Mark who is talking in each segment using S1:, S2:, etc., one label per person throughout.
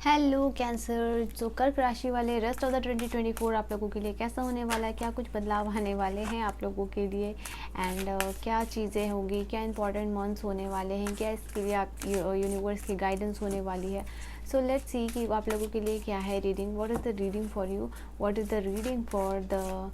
S1: Hello cancer. तो कर्क राशि वाले रेस्ट ऑफ द 2024 आप लोगों के लिए कैसा होने वाला है, क्या कुछ बदलाव आने वाले हैं आप लोगों के लिए एंड क्या चीज़ें होंगी, क्या इंपॉर्टेंट मंथ्स होने वाले हैं, क्या इसके लिए आप यूनिवर्स की गाइडेंस होने वाली है। सो लेट्स सी कि आप लोगों के लिए क्या है reading, what is the reading for you, what is the reading for the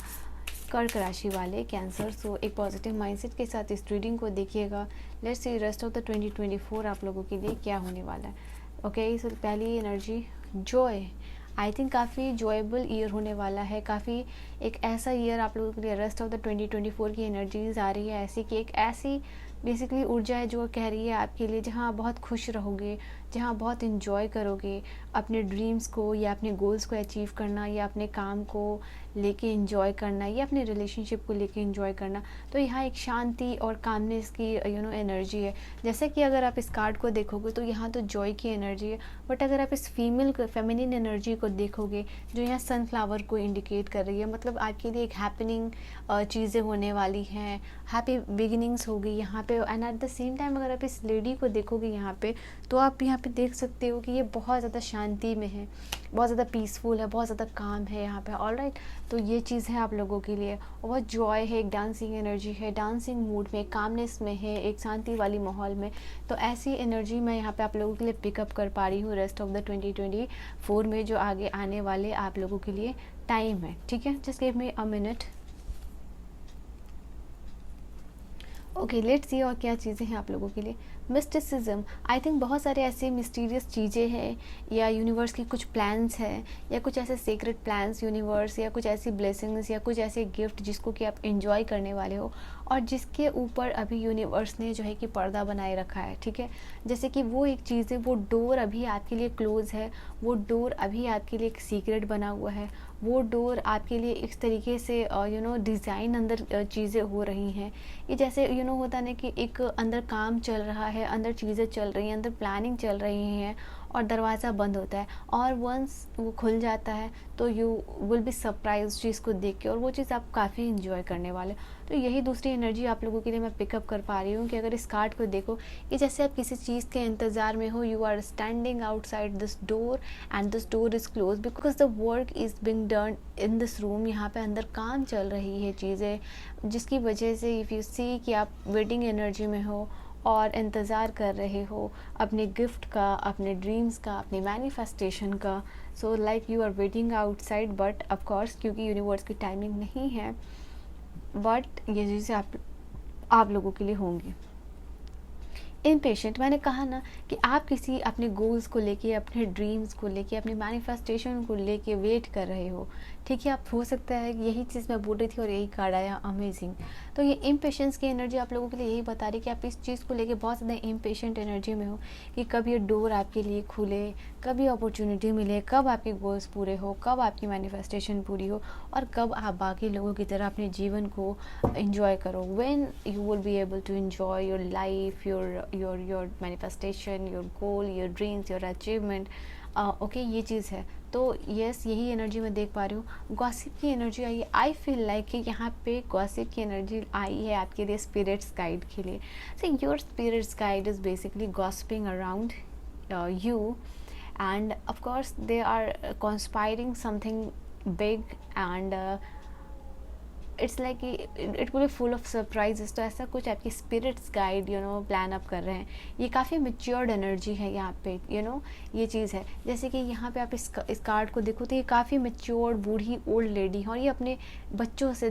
S1: कर्क राशि वाले कैंसर। सो एक पॉजिटिव माइंडसेट के साथ इस रीडिंग को देखिएगा। Let's see rest of the 2024 आप लोगों के लिए क्या होने वाला है। ओके, सो पहली एनर्जी जॉय। आई थिंक काफ़ी जॉयबल ईयर होने वाला है, काफ़ी एक ऐसा ईयर आप लोगों के लिए रेस्ट ऑफ द 2024 की एनर्जीज आ रही है ऐसी कि एक ऐसी बेसिकली ऊर्जा है जो कह रही है आपके लिए जहाँ आप बहुत खुश रहोगे, जहाँ बहुत इन्जॉय करोगे अपने ड्रीम्स को या अपने गोल्स को अचीव करना या अपने काम को लेके एंजॉय करना या अपने रिलेशनशिप को लेके एंजॉय करना। तो यहाँ एक शांति और कामनेस की एनर्जी है। जैसे कि अगर आप इस कार्ड को देखोगे तो यहाँ तो जॉय की एनर्जी है, बट अगर आप इस फेमिनिन एनर्जी को देखोगे जो यहाँ सनफ्लावर को इंडिकेट कर रही है, मतलब आपके लिए एक हैपनिंग चीज़ें होने वाली हैं, हैप्पी बिगिनिंग्स होगी यहाँ पे। And at the same time अगर आप इस लेडी को देखोगे यहाँ पे तो आप यहाँ पे देख सकते हो कि ये बहुत ज़्यादा शांति में है, बहुत ज़्यादा पीसफुल है, बहुत ज़्यादा काम है यहाँ पे। ऑलराइट, तो ये चीज़ है आप लोगों के लिए। और बहुत जॉय है, एक डांसिंग एनर्जी है, डांसिंग मूड में, कामनेस में है, एक शांति वाली माहौल में। तो ऐसी एनर्जी मैं यहाँ पे आप लोगों के लिए पिकअप कर पा रही हूँ रेस्ट ऑफ द 2024 में, जो आगे आने वाले आप लोगों के लिए टाइम है। ठीक है, just give me a minute. Okay, let's see और क्या चीज़ें हैं आप लोगों के लिए। मिस्टिसिज्म, आई थिंक बहुत सारे ऐसे मिस्टीरियस चीज़ें हैं या यूनिवर्स की कुछ प्लान्स हैं या कुछ ऐसे सीक्रेट प्लान्स यूनिवर्स या कुछ ऐसी ब्लेसिंग्स या कुछ ऐसे गिफ्ट जिसको कि आप एंजॉय करने वाले हो और जिसके ऊपर अभी यूनिवर्स ने जो है कि पर्दा बनाए रखा है। ठीक है, जैसे कि वो एक चीज़ है, वो डोर अभी आपके लिए क्लोज़ है, वो डोर अभी आपके लिए एक सीक्रेट बना हुआ है, वो डोर आपके लिए इस तरीके से डिज़ाइन अंदर चीज़ें हो रही हैं। ये जैसे होता है ना कि एक अंदर काम चल रहा है, अंदर चीज़ें चल रही हैं, अंदर प्लानिंग चल रही हैं और दरवाज़ा बंद होता है और वंस वो खुल जाता है तो यू विल बी सरप्राइज चीज़ को देख के, और वो चीज़ आप काफ़ी इंजॉय करने वाले। तो यही दूसरी एनर्जी आप लोगों के लिए मैं पिकअप कर पा रही हूँ कि अगर इस कार्ड को देखो कि जैसे आप किसी चीज़ के इंतज़ार में हो, you are standing outside this door and this door is close because the work is being done in this room. यहाँ पे अंदर काम चल रही है चीज़ें, जिसकी वजह से इफ़ यू सी कि आप वेटिंग एनर्जी में हो और इंतज़ार कर रहे हो अपने गिफ्ट का, अपने ड्रीम्स का, अपने मैनिफेस्टेशन का। So like you are waiting outside, but of course क्योंकि यूनिवर्स की टाइमिंग नहीं है, बट ये चीज़ें आप लोगों के लिए होंगी। इम्पेशेंट, मैंने कहा ना कि आप किसी अपने गोल्स को लेके, अपने ड्रीम्स को लेके, अपने मैनिफेस्टेशन को लेके वेट कर रहे हो। ठीक है, आप हो सकता है कि यही चीज़ मैं बोल रही थी और यही कार्ड आया, अमेजिंग। तो ये इम्पेशेंस की एनर्जी आप लोगों के लिए यही बता रही कि आप इस चीज़ को लेके बहुत ज़्यादा इम्पेशेंट एनर्जी में हो कि कब ये डोर आपके लिए खुले, कब ये अपॉर्चुनिटी मिले, कब आपके गोल्स पूरे हो, कब आपकी मैनिफेस्टेशन पूरी हो और कब आप बाकी लोगों की तरह अपने जीवन को इंजॉय करो। When you will be able to enjoy your life, your manifestation, your goal, your dreams, your achievement. Okay, ये चीज़ है। तो यस, यही एनर्जी मैं देख पा रही हूँ। गॉसिप की एनर्जी आई है। आई फील लाइक कि यहाँ पे गॉसिप की एनर्जी आई है आपके लिए स्पिरिट्स गाइड के लिए। So your spirits guide is basically gossiping around you, and of course they are conspiring something big, and it's like it will B full of surprises. तो ऐसा कुछ आपकी स्पिरिट्स गाइड प्लान अप कर रहे हैं। ये काफ़ी मेच्योर्ड एनर्जी है यहाँ पे, ये चीज़ है। जैसे कि यहाँ पे आप इस कार्ड को देखो तो ये काफ़ी मेच्योर्ड बूढ़ी ओल्ड लेडी है और ये अपने बच्चों से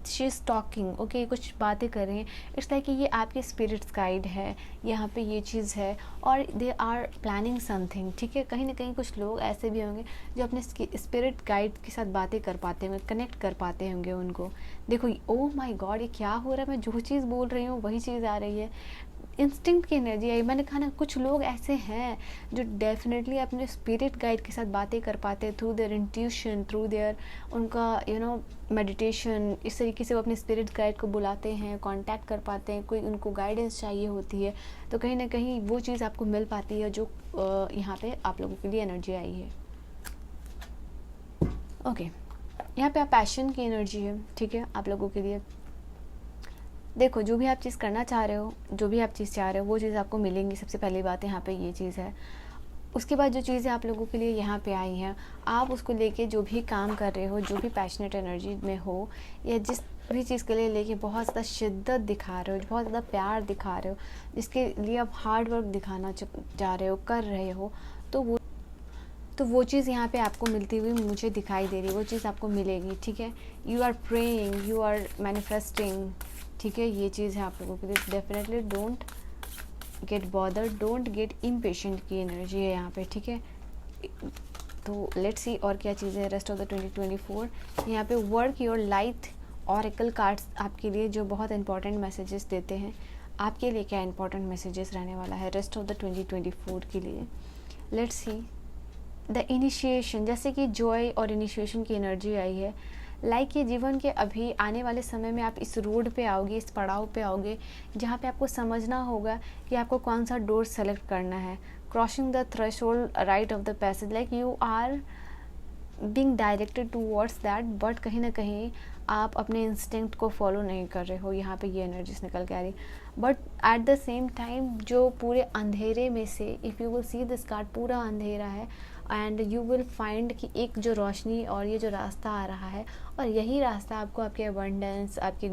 S1: शी इज़ टॉकिंग, ओके, कुछ बातें कर रही हैं। इट्स लाइक कि ये आपके स्पिरिट्स गाइड है, यहाँ पे ये चीज़ है और दे आर प्लानिंग समथिंग। ठीक है, कहीं ना कहीं कुछ लोग ऐसे भी होंगे जो अपने स्पिरिट गाइड के साथ बातें कर पाते होंगे, कनेक्ट कर पाते होंगे उनको। देखो, ओह माय गॉड, ये क्या हो रहा है, मैं जो चीज़ बोल रही हूँ वही चीज़ आ रही है। इंस्टिंक्ट की एनर्जी आई। मैंने कहा ना, कुछ लोग ऐसे हैं जो डेफिनेटली अपने स्पिरिट गाइड के साथ बातें कर पाते हैं through their intuition, through their उनका मेडिटेशन। इस तरीके से वो अपने स्पिरिट गाइड को बुलाते हैं, कांटेक्ट कर पाते हैं, कोई उनको गाइडेंस चाहिए होती है तो कहीं ना कहीं वो चीज़ आपको मिल पाती है जो यहाँ पे आप लोगों के लिए एनर्जी आई है। ओके, यहाँ पे आप पैशन की एनर्जी है। ठीक है, आप लोगों के लिए देखो, जो भी आप चीज़ करना चाह रहे हो, जो भी आप चीज़ चाह रहे हो वो चीज़ आपको मिलेंगी। सबसे पहली बात यहाँ पे ये चीज़ है। उसके बाद जो चीज़ें आप लोगों के लिए यहाँ पे आई हैं, आप उसको लेके जो भी काम कर रहे हो, जो भी पैशनेट एनर्जी में हो, या जिस भी चीज़ के लिए लेके बहुत ज़्यादा शिद्दत दिखा रहे हो, बहुत ज़्यादा प्यार दिखा रहे हो, जिसके लिए आप हार्ड वर्क दिखाना चाह रहे हो, कर रहे हो, तो वो चीज़ यहाँ पे आपको मिलती हुई मुझे दिखाई दे रही है, वो चीज़ आपको मिलेगी, ठीक है। You are praying, you are manifesting, ठीक है। ये चीज़ है आप लोगों के लिए। Definitely don't get bother, don't get impatient की एनर्जी है यहाँ पे, ठीक है। तो लेट्स सी और क्या चीज़ें रेस्ट ऑफ द 2024। यहाँ पे work your light oracle cards आपके लिए जो बहुत इंपॉर्टेंट मैसेजेस देते हैं। आपके लिए क्या इंपॉर्टेंट मैसेजेस रहने वाला है रेस्ट ऑफ द 2024 के लिए। लेट्स सी द इनिशिएशन, जैसे कि जॉय और इनिशिएशन की एनर्जी आई है। लाइक ये जीवन के अभी आने वाले समय में आप इस रोड पे आओगे, इस पड़ाव पे आओगे जहाँ पे आपको समझना होगा कि आपको कौन सा डोर सेलेक्ट करना है। Crossing the threshold right of the passage, like you are being directed towards that, but कहीं ना कहीं आप अपने इंस्टिंक्ट को फॉलो नहीं कर रहे हो। यहाँ पे ये एनर्जीज निकल के आ रही, but at the same time जो पूरे अंधेरे में से, if you will see this card, पूरा अंधेरा है एंड यू विल फाइंड कि एक जो रोशनी और ये जो रास्ता आ रहा है, और यही रास्ता आपको आपके अबंडेंस, आपके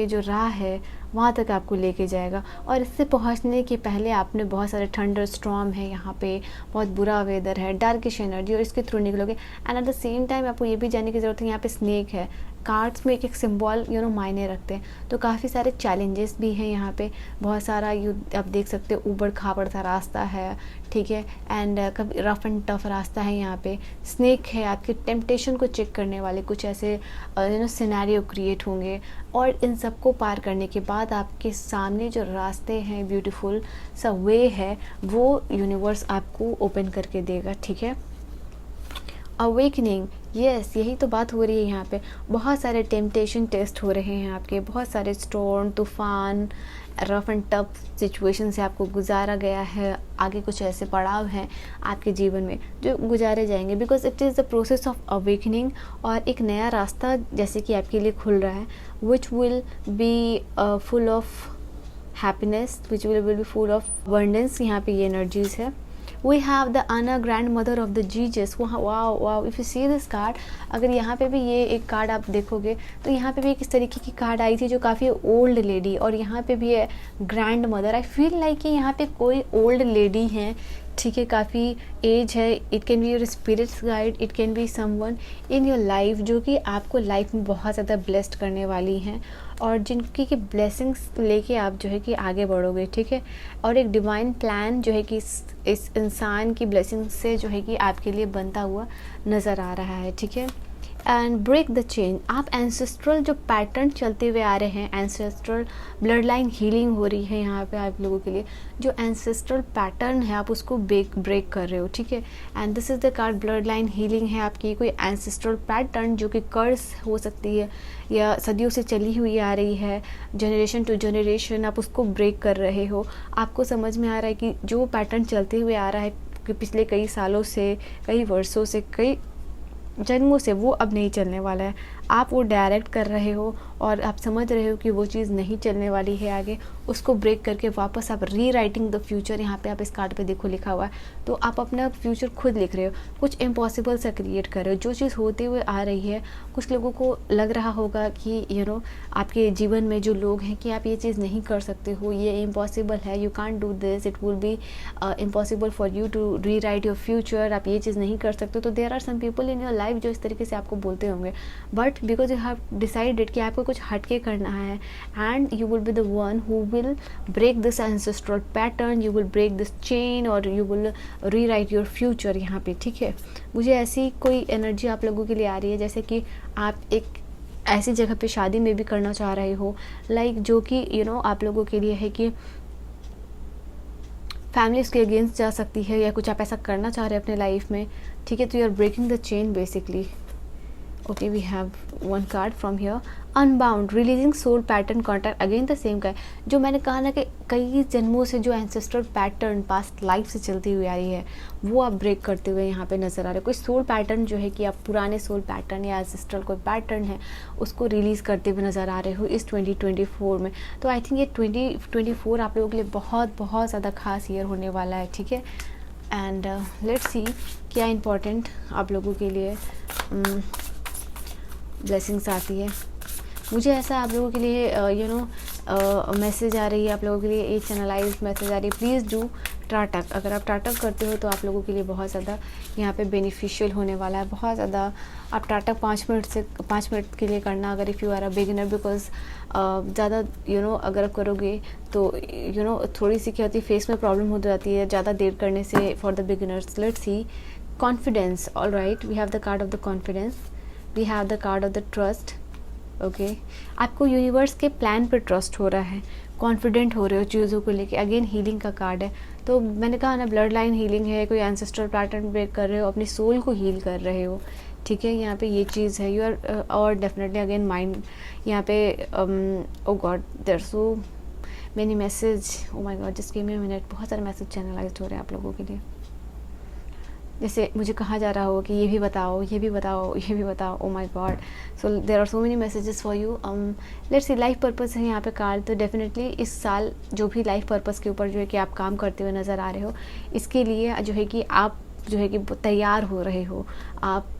S1: जो राह है वहाँ तक आपको लेके जाएगा। और इससे पहुँचने के पहले आपने बहुत सारे थंडर स्टॉर्म है, यहाँ पे बहुत बुरा वेदर है, डार्किश एनर्जी, और इसके थ्रू निकलोगे। And at the same time आपको ये भी जानने की ज़रूरत है, यहाँ पे स्नेक है। कार्ड्स में एक एक सिंबल मायने रखते हैं, तो काफ़ी सारे चैलेंजेस भी हैं यहाँ पे। बहुत सारा आप देख सकते हो ऊबड़ खाबड़ सा रास्ता है, ठीक है, एंड कभी रफ एंड टफ रास्ता है। यहाँ पे स्नेक है, आपके टेम्पटेशन को चेक करने वाले कुछ ऐसे सिनेरियो क्रिएट होंगे, और इन सबको पार करने के बाद आपके सामने जो रास्ते हैं, ब्यूटीफुल सा वे है, वो यूनिवर्स आपको ओपन करके देगा, ठीक है। अवेकनिंग, यस, यही तो बात हो रही है यहाँ पे। बहुत सारे टेम्पटेशन टेस्ट हो रहे हैं आपके, बहुत सारे स्टॉर्म, तूफान, रफ एंड टफ सिचुएशन से आपको गुजारा गया है। आगे कुछ ऐसे पड़ाव हैं आपके जीवन में जो गुजारे जाएंगे, because it is the process of awakening, और एक नया रास्ता जैसे कि आपके लिए खुल रहा है, which will be full of happiness, which will be full of abundance. यहाँ पे ये एनर्जीज है। We have the Anna, grandmother of the Jesus. wow, if you see this card, अगर यहाँ पे भी ये एक कार्ड आप देखोगे तो यहाँ पे भी एक इस तरीके की कार्ड आई थी जो काफ़ी ओल्ड लेडी, और यहाँ पे भी है grand mother. I feel like कि यहाँ पे कोई ओल्ड लेडी है, ठीक है, काफ़ी एज है। It can be your spirits guide, it can be someone in your life जो कि आपको लाइफ में बहुत ज़्यादा ब्लेस्ड करने वाली हैं, और जिनकी की ब्लेसिंग्स लेके आप जो है कि आगे बढ़ोगे, ठीक है। और एक डिवाइन प्लान जो है कि इस इंसान की ब्लेसिंग से जो है कि आपके लिए बनता हुआ नज़र आ रहा है, ठीक है। एंड ब्रेक द चेन, आप एंसेस्ट्रल जो पैटर्न चलते हुए आ रहे हैं, एंसेस्ट्रल ब्लड लाइन हीलिंग हो रही है यहाँ पे आप लोगों के लिए। जो एंसेस्ट्रल पैटर्न है आप उसको ब्रेक कर रहे हो, ठीक है। And this is the card, blood line healing है आपकी। कोई एंसेस्ट्रल पैटर्न जो कि कर्स हो सकती है या सदियों से चली हुई आ रही है, जनरेशन टू जनरेशन, आप उसको ब्रेक कर रहे हो। आपको समझ में आ रहा है कि जो पैटर्न चलते हुए आ रहा है कि पिछले कई सालों से, कई वर्षों से, कई जन्मों से, वो अब नहीं चलने वाला है। आप वो डायरेक्ट कर रहे हो और आप समझ रहे हो कि वो चीज़ नहीं चलने वाली है आगे, उसको ब्रेक करके वापस आप री राइटिंग द फ्यूचर, यहाँ पे आप इस कार्ड पे देखो लिखा हुआ है, तो आप अपना फ्यूचर खुद लिख रहे हो, कुछ इम्पॉसिबल सा क्रिएट कर रहे हो। जो चीज़ होते हुए आ रही है, कुछ लोगों को लग रहा होगा कि आपके जीवन में जो लोग हैं कि आप ये चीज़ नहीं कर सकते हो, ये इम्पॉसिबल है, you can't do this, it will be impossible for you to rewrite your future, आप ये चीज़ नहीं कर सकते। तो there are some people in your life जो इस तरीके से आपको बोलते होंगे, but because you have decided कि आपको कुछ हटके करना है, and you will be the one who will break this ancestral pattern, you will break this chain, और यू विल री राइट योर फ्यूचर यहाँ पे, ठीक है। मुझे ऐसी कोई एनर्जी आप लोगों के लिए आ रही है जैसे कि आप एक ऐसी जगह पे शादी में भी करना चाह रहे हो, लाइक जो कि आप लोगों के लिए है कि फैमिली उसके अगेंस्ट जा सकती है, या कुछ आप ऐसा करना चाह रहे हैं अपने लाइफ में, ठीक है। तो you are breaking the chain basically, Okay, we have one card from here. Unbound, releasing soul pattern contact. Again the same guy. जो मैंने कहा ना कि कई जन्मों से जो एंसेस्ट्रल पैटर्न पास्ट लाइफ से चलती हुई आ रही है वो आप ब्रेक करते हुए यहाँ पे नज़र आ रहे हो. कोई सोल पैटर्न जो है कि आप पुराने सोल पैटर्न या एंसेस्ट्रल कोई पैटर्न है उसको रिलीज़ करते हुए नज़र आ रहे हो इस 2024 में. तो आई थिंक ये 2024 आप लोगों के लिए बहुत बहुत ज़्यादा खास ईयर होने वाला है. ठीक है, एंड लेट्स सी क्या इम्पोर्टेंट आप लोगों के लिए ब्लेसिंग्स आती है. मुझे ऐसा आप लोगों के लिए मैसेज आ रही है, आप लोगों के लिए एक चैनलाइज मैसेज आ रही है. प्लीज़ डू टाटक. अगर आप टाटक करते हो तो आप लोगों के लिए बहुत ज़्यादा यहाँ पे बेनिफिशियल होने वाला है. बहुत ज़्यादा आप टाटक 5 मिनट के लिए करना अगर if you are a beginner, because ज़्यादा अगर आप करोगे तो थोड़ी सी क्या होती है, फेस में प्रॉब्लम हो जाती है ज़्यादा देर करने से for the beginners. Let's see. Confidence. All right, we have the card of the confidence, we have the card of the trust. Okay, आपको यूनिवर्स के प्लान पर ट्रस्ट हो रहा है, कॉन्फिडेंट हो रहे हो चीज़ों को लेके. अगेन हीलिंग का कार्ड है, तो मैंने कहा ना ब्लड लाइन हीलिंग है, कोई एंसेस्ट्रल पैटर्न ब्रेक कर रहे हो, अपनी सोल को हील कर रहे हो. ठीक है, यहाँ पे ये चीज़ है. यू आर और डेफिनेटली अगेन माइंड यहाँ पे oh god there so many message. Oh my god, just give me a minute. बहुत सारे मैसेज चैनलाइज्ड हो रहे हैं आप लोगों के लिए. जैसे मुझे कहा जा रहा हो कि ये भी बताओ, ये भी बताओ, ये भी बताओ. Oh my God, so there are so many messages for you. Let's see. Life purpose है यहाँ पे कार्ड, तो डेफिनेटली इस साल जो भी लाइफ पर्पस के ऊपर जो है कि आप काम करते हुए नज़र आ रहे हो, इसके लिए जो है कि आप जो है कि तैयार हो रहे हो, आप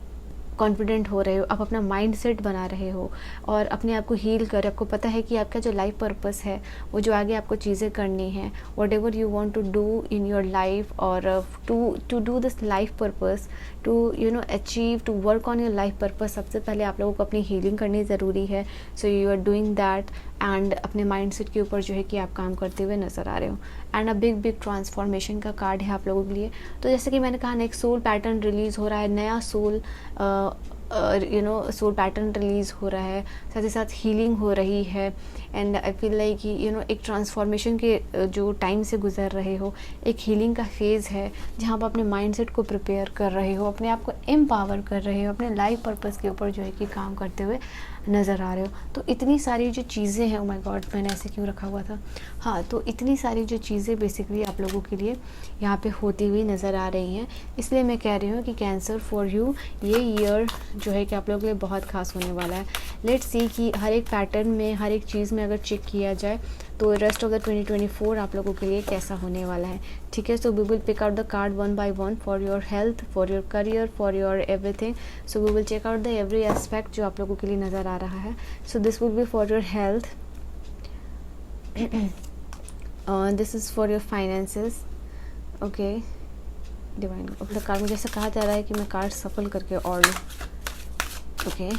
S1: कॉन्फिडेंट हो रहे हो, आप अपना माइंड सेट बना रहे हो और अपने आप को हील कर. आपको पता है कि आपका जो लाइफ पर्पस है वो जो आगे आपको चीज़ें करनी है, whatever you want to do in your life, और to do this life purpose, to achieve, to work on your life purpose, सबसे पहले आप लोगों को अपनी हीलिंग करनी ज़रूरी है. So you are doing that and अपने माइंड सेट के ऊपर जो है कि आप काम करते हुए नज़र आ रहे हो. एंड अ बिग ट्रांसफॉर्मेशन का कार्ड है आप लोगों के लिए. तो जैसे कि मैंने कहा ना, एक सोल पैटर्न रिलीज़ हो रहा है, नया सोल सोल पैटर्न रिलीज़ हो रहा है, साथ ही साथ हीलिंग हो रही है. एंड आई फील लाइक एक ट्रांसफॉर्मेशन के जो टाइम से गुजर रहे हो, एक हीलिंग का फेज़ है जहाँ आप अपने माइंडसेट को प्रिपेयर कर रहे हो, अपने आप को एम्पावर कर रहे हो, अपने लाइफ पर्पस के ऊपर जो है कि काम करते हुए नज़र आ रहे हो. तो इतनी सारी जो चीज़ें हैं, ओ माय गॉड मैंने ऐसे क्यों रखा हुआ था. हाँ, तो इतनी सारी जो चीज़ें बेसिकली आप लोगों के लिए यहाँ पे होती हुई नज़र आ रही हैं. इसलिए मैं कह रही हूँ कि कैंसर फॉर यू ये ईयर जो है कि आप लोगों के लिए बहुत खास होने वाला है. लेट्स सी कि हर एक पैटर्न में, हर एक चीज़ में अगर चेक किया जाए तो रेस्ट ऑफ द 2024 आप लोगों के लिए कैसा होने वाला है. ठीक है, so we will pick out the card one by one for your health, for your career, for your everything. So we will check out the every aspect जो आप लोगों के लिए नज़र आ रहा है. So this will be for your health, this is for your finances. Okay, divine the card. मुझे ऐसा कहा जा रहा है कि मैं कार्ड सफल करके और लूँ. ओके,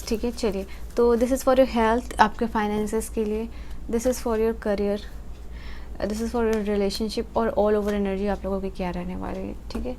S1: ठीक है, चलिए. तो this is for your health, आपके फाइनेंसेस के लिए. This is for your career, this is for your relationship, और ऑल ओवर एनर्जी आप लोगों की क्या रहने वाली है. ठीक है,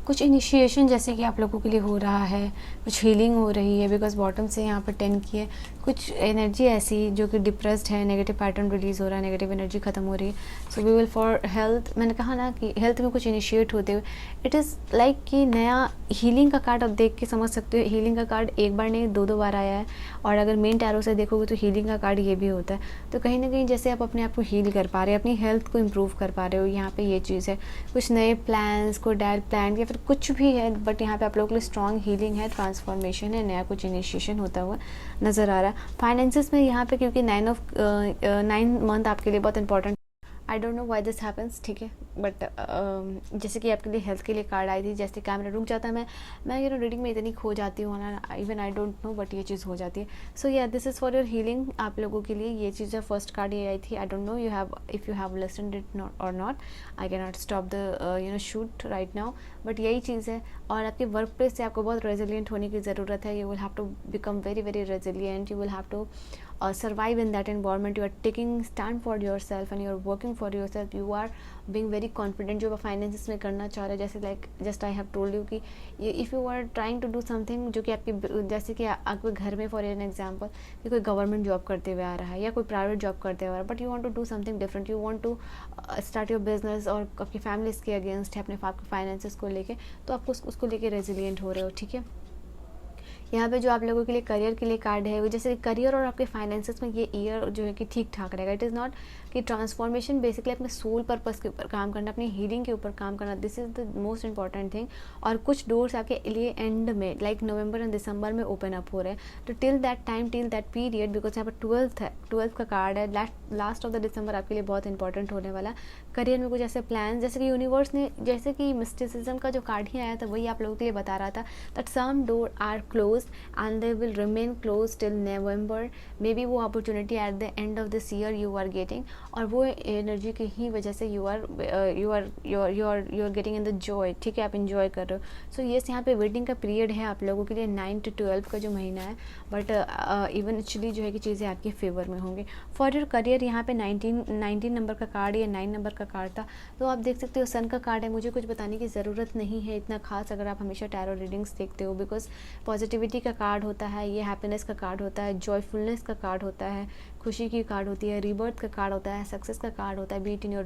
S1: कुछ इनिशिएशन जैसे कि आप लोगों के लिए हो रहा है, कुछ हीलिंग हो रही है, बिकॉज बॉटम से यहाँ पर 10 की है. कुछ एनर्जी ऐसी जो कि डिप्रेस्ड है, नेगेटिव पैटर्न रिलीज़ हो रहा है, नेगेटिव एनर्जी ख़त्म हो रही है. So we will for health. मैंने कहा ना कि हेल्थ में कुछ इनिशिएट होते हुए इट इज़ लाइक कि नया हीलिंग का कार्ड आप देख के समझ सकते हो. हीलिंग का कार्ड एक बार नहीं 2 बार आया है, और अगर मेन टैरो से देखोगे तो हीलिंग का कार्ड ये भी होता है. तो कहीं ना कहीं जैसे आप अपने आप को हील कर पा रहे हो, अपनी हेल्थ को इम्प्रूव कर पा रहे हो. यहाँ पे ये चीज़ है, कुछ नए प्लान्स, कोई डायल प्लान या फिर कुछ भी है, बट यहाँ पे आप लोगों के लिए स्ट्रॉन्ग हीलिंग है, ट्रांसफॉर्मेशन है, नया कुछ इनिशिएशन होता हुआ नज़र आ रहा है. फाइनेंसेस में यहाँ पे क्योंकि 9 मंथ आपके लिए बहुत important. I don't know why this happens. ठीक है, बट जैसे कि आपके लिए हेल्थ के लिए कार्ड आई थी, जैसे कैमरा रुक जाता है, मैं रीडिंग में इतनी खो जाती हूँ ना, even I don't no, but ये चीज़ हो जाती है. सो या this is for your healing आप लोगों के लिए. ये चीज़ फर्स्ट कार्ड ये आई थी. I don't know if you have listened it और not. I can not stop the shoot right now, but यही चीज़ है. और आपके वर्क प्लेस से आपको बहुत रेजिलियंट होने की ज़रूरत है. You will have to become very very resilient. You will have to survive in that environment. You are taking stand for yourself and you are working for yourself. You are being very confident. जो आप finances में करना चाह रहे हैं, जैसे like just I have told you कि if you are trying to do something जो कि आपकी, जैसे कि आपके घर में फॉर एन एग्जांपल कि कोई गवर्नमेंट जॉब करते हुए आ रहा है या कोई प्राइवेट जॉब करते हुए आ रहा है, but you want to do something different. You want to start your business, और आपकी फैमिली इसके अगेंस्ट है, अपने फाइनेंसिस को लेके, तो आप उसको लेके रेजिलियंट हो रहे हो. ठीक है, यहाँ पे जो आप लोगों के लिए करियर के लिए कार्ड है, वो जैसे करियर और आपके फाइनेंसेस में ये ईयर जो है कि ठीक ठाक रहेगा। इट इज़ नॉट कि ट्रांसफॉर्मेशन बेसिकली अपने सोल पर्पस के ऊपर काम करना, अपनी हीलिंग के ऊपर काम करना, this is the most important thing. और कुछ डोर्स आपके लिए एंड में लाइक नवंबर एंड दिसंबर में ओपन अप हो रहे हैं। तो till that time, till that period, because यहाँ पर 12th है, 12th का कार्ड है, लास्ट ऑफ द दिसंबर आपके लिए बहुत इंपॉर्टेंट होने वाला है। करियर में कुछ ऐसे प्लान, जैसे कि यूनिवर्स ने, जैसे कि मिस्टिसिज्म का जो कार्ड ही आया था वही आप लोगों के लिए बता रहा था that some door are close and they will remain close till November. Maybe वो opportunity at the end of this year you are getting, और वो एनर्जी की ही वजह से you are getting in the joy, ठीक है, आप इंजॉय कर रहे हो। सो येस, यहाँ पे वेटिंग का पीरियड है आप लोगों के लिए 9 to 12 का जो महीना है, बट इवेंचुअली जो है कि चीज़ें आपके फेवर में होंगी। फॉर योर करियर यहाँ पे 19 नंबर का कार्ड या 9 नंबर का कार्ड था, तो आप देख सकते हो सन का कार्ड है। मुझे कुछ बताने की ज़रूरत नहीं है इतना खास, अगर आप हमेशा टैरो रीडिंग्स देखते हो, बिकॉज पॉजिटिविटी का कार्ड होता है, ये हैप्पीनेस का कार्ड होता है, जॉयफुलनेस का कार्ड होता है, खुशी की कार्ड होती है, रीबर्थ का कार्ड होता है, सक्सेस का कार्ड होता है, बीट इन योर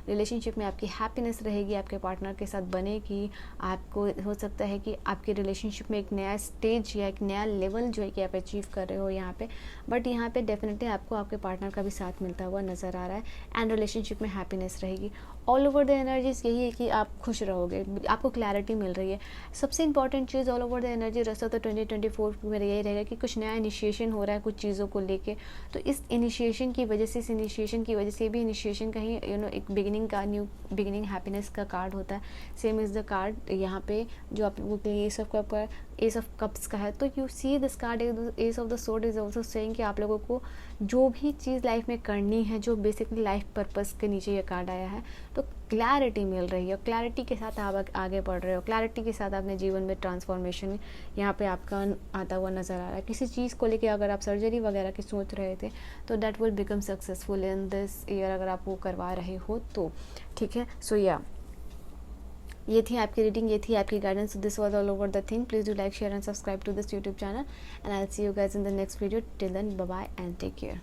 S1: रिलेशनशिप में आपकी हैप्पीनेस रहेगी, आपके पार्टनर के साथ बनेगी। आपको हो सकता है कि आपके रिलेशनशिप में एक नया स्टेज या एक नया लेवल जो है कि आप अचीव कर रहे हो यहाँ पे, बट यहाँ पे डेफिनेटली आपको आपके पार्टनर का भी साथ मिलता हुआ नज़र आ रहा है एंड रिलेशनशिप में हैप्पीनेस रहेगी। ऑल ओवर द एनर्जीज यही है कि आप खुश रहोगे, आपको क्लैरिटी मिल रही है। सबसे important cheese all over the energy rest of the 2024 में यही रहेगा कि कुछ नया इनिशिएशन हो रहा है कुछ चीज़ों को लेके। तो इस इनिशिएशन की वजह से, इस इनिशिएशन की वजह से भी, इनिशिएशन का ही एक बिगिनिंग का, न्यू बिगिनिंग हैप्पीनेस का कार्ड होता है। सेम इज़ द कार्ड यहाँ पे जो आप लोगों के लिए एस ऑफ कप्स का है। तो you see this card, S of the sword is also saying कि आप लोगों को जो भी चीज़ लाइफ में करनी है, जो बेसिकली लाइफ पर्पस के नीचे ये कार्ड आया है, तो क्लैरिटी मिल रही है, क्लैरिटी के साथ आप आगे बढ़ रहे हो, क्लैरिटी के साथ अपने जीवन में ट्रांसफॉर्मेशन यहाँ पे आपका आता हुआ नज़र आ रहा है। किसी चीज़ को लेके अगर आप सर्जरी वगैरह की सोच रहे थे तो that will become successful in this year, अगर आप वो करवा रहे हो तो, ठीक है। सो या ये थी आपकी रीडिंग, ये थी आपकी guidance. This was all over the thing. Please do like, share and subscribe to this YouTube channel and I will see you guys in the next video. Till then, bye bye and take care.